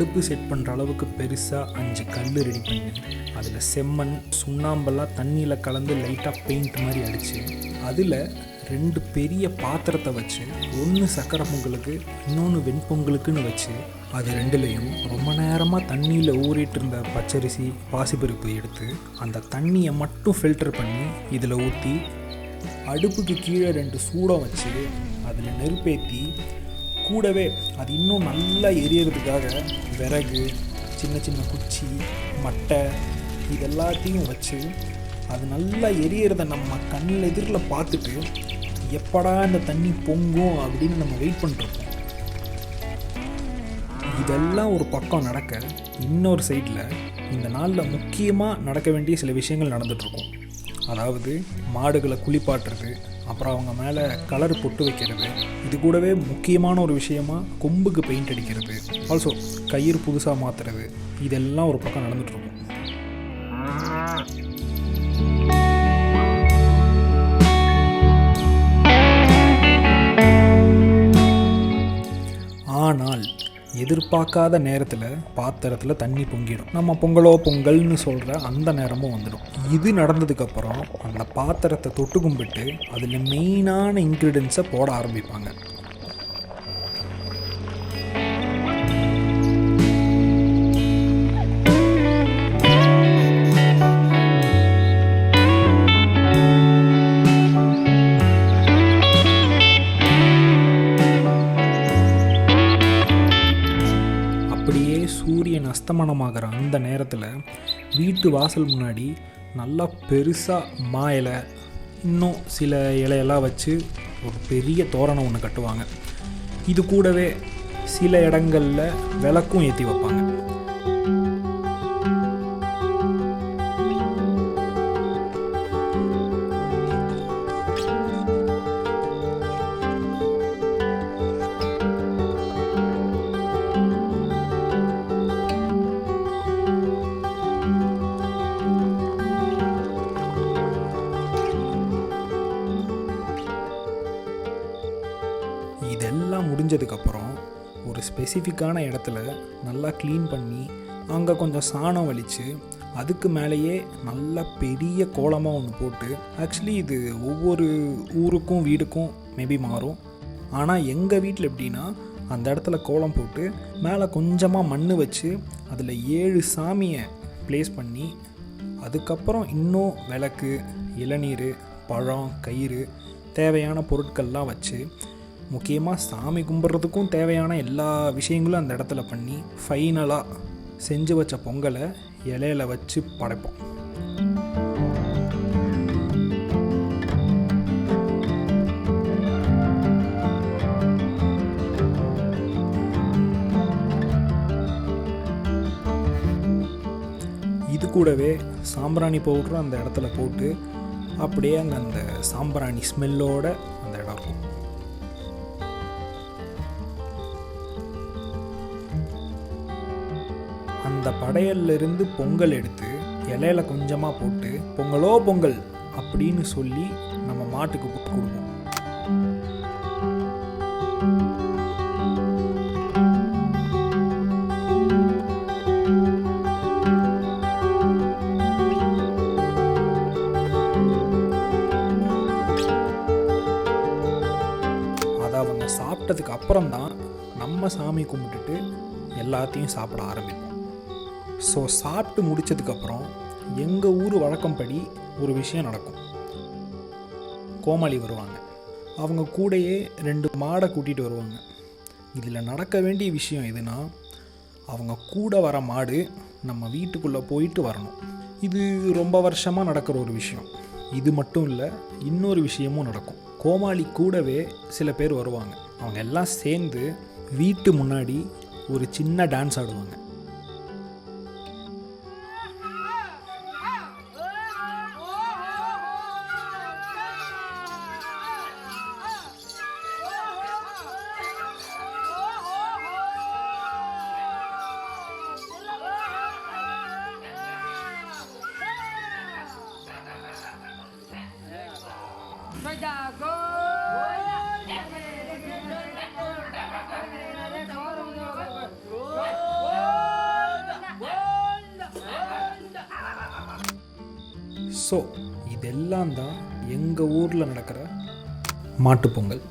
அடுப்பு செட் பண்ணுற அளவுக்கு பெருசாக 5 கல் ரெடி பண்ணி அதில் செம்மண் சுண்ணாம்பெல்லாம் தண்ணியில் கலந்து லைட்டாக பெயிண்ட் மாதிரி அடித்து அதில் 2 பெரிய பாத்திரத்தை வச்சு ஒன்று சக்கரை பொங்கலுக்கு இன்னொன்று வெண்பொங்கலுக்குன்னு வச்சு அது 2லையும் ரொம்ப நேரமாக தண்ணியில் ஊறிட்டு இருந்த பச்சரிசி பாசிப்பருப்பு எடுத்து அந்த தண்ணியை மட்டும் ஃபில்டர் பண்ணி இதில் ஊற்றி அடுப்புக்கு கீழே 2 சூடம் வச்சு அதில் நெருப்பேற்றி கூடவே அது இன்னும் நல்லா எரியறதுக்காக விறகு சின்ன சின்ன குச்சி மட்டை இது எல்லாத்தையும் வச்சு அது நல்லா எரியறதை நம்ம கண்ணில் எதிரில் பார்த்துட்டு எப்படா இந்த தண்ணி பொங்கும் அப்படின்னு நம்ம வெயிட் பண்ணிருப்போம். இதெல்லாம் ஒரு பக்கம் நடக்க இன்னொரு சைடில் இந்த நாளில் முக்கியமாக நடக்க வேண்டிய சில விஷயங்கள் நடந்துகிட்ருக்கும். அதாவது மாடுகளை குளிப்பாட்டுறது, அப்புறம் அவங்க மேலே கலர் பொட்டு வைக்கிறது, இது கூடவே முக்கியமான ஒரு விஷயமா கொம்புக்கு பெயிண்ட் அடிக்கிறது, ஆல்சோ கயிறு புதுசாக மாற்றுறது, இதெல்லாம் ஒரு பக்கம் நடந்துகிட்ருக்கும். ஆனால் எதிர்பார்க்காத நேரத்தில் பாத்திரத்தில் தண்ணி பொங்கிடும். நம்ம பொங்கலோ பொங்கல்னு சொல்கிற அந்த நேரமும் வந்துடும். இது நடந்ததுக்கப்புறம் அந்த பாத்திரத்தை தொட்டு கும்பிட்டு அதில் மெயினான இன்க்ரீடியன்ஸை போட ஆரம்பிப்பாங்க. சூரியன் அஸ்தமனமாகிற அந்த நேரத்தில் வீட்டு வாசல் முன்னாடி நல்லா பெருசாக மா இலை இன்னும் சில இலையெல்லாம் வச்சு ஒரு பெரிய தோரணம் ஒன்று கட்டுவாங்க. இது கூடவே சில இடங்களில் விளக்கும் ஏற்றி வைப்பாங்க. இதெல்லாம் முடிஞ்சதுக்கப்புறம் ஒரு ஸ்பெசிஃபிக்கான இடத்துல நல்லா க்ளீன் பண்ணி அங்கே கொஞ்சம் சாணம் வலித்து அதுக்கு மேலேயே நல்லா பெரிய கோலமாக ஒன்று போட்டு, ஆக்சுவலி இது ஒவ்வொரு ஊருக்கும் வீடுக்கும் மேபி மாறும், ஆனால் எங்கள் வீட்டில் எப்படின்னா அந்த இடத்துல கோலம் போட்டு மேலே கொஞ்சமாக மண் வச்சு அதில் 7 சாமியை ப்ளேஸ் பண்ணி அதுக்கப்புறம் இன்னும் விளக்கு, இளநீர், பழம், கயிறு தேவையான பொருட்கள்லாம் வச்சு முக்கியமாக சாமி கும்பிட்றதுக்கும் தேவையான எல்லா விஷயங்களும் அந்த இடத்துல பண்ணி ஃபைனலாக செஞ்சு வச்ச பொங்கலை இலையில வச்சு படைப்போம். இது கூடவே சாம்பிராணி பவுடரும் அந்த இடத்துல போட்டு அப்படியே அந்த சாம்பிராணி ஸ்மெல்லோட அந்த இடம் இருக்கும். அந்த படையல்லிருந்து பொங்கல் எடுத்து இலையில கொஞ்சமாக போட்டு பொங்கலோ பொங்கல் அப்படின்னு சொல்லி நம்ம மாட்டுக்கு போட்டு கொடுப்போம். அதை அவங்க சாப்பிட்டதுக்கு அப்புறம்தான் நம்ம சாமி கும்பிட்டுட்டு எல்லாத்தையும் சாப்பிட ஆரம்பிப்போம். ஸோ சாப்பிட்டு முடித்ததுக்கப்புறம் எங்கள் ஊர் வழக்கம்படி ஒரு விஷயம் நடக்கும். கோமாளி வருவாங்க. அவங்க கூடையே 2 மாடை கூட்டிகிட்டு வருவாங்க. இதில் நடக்க வேண்டிய விஷயம் எதுனா, அவங்க கூட வர மாடு நம்ம வீட்டுக்குள்ளே போயிட்டு வரணும். இது ரொம்ப வருஷமாக நடக்கிற ஒரு விஷயம். இது மட்டும் இல்லை, இன்னொரு விஷயமும் நடக்கும். கோமாளி கூடவே சில பேர் வருவாங்க. அவங்க எல்லாம் சேர்ந்து வீட்டு முன்னாடி ஒரு சின்ன டான்ஸ் ஆடுவாங்க. ஸோ இதெல்லாம் தான் எங்கள் ஊரில் நடக்கிற மாட்டுப்பொங்கல்.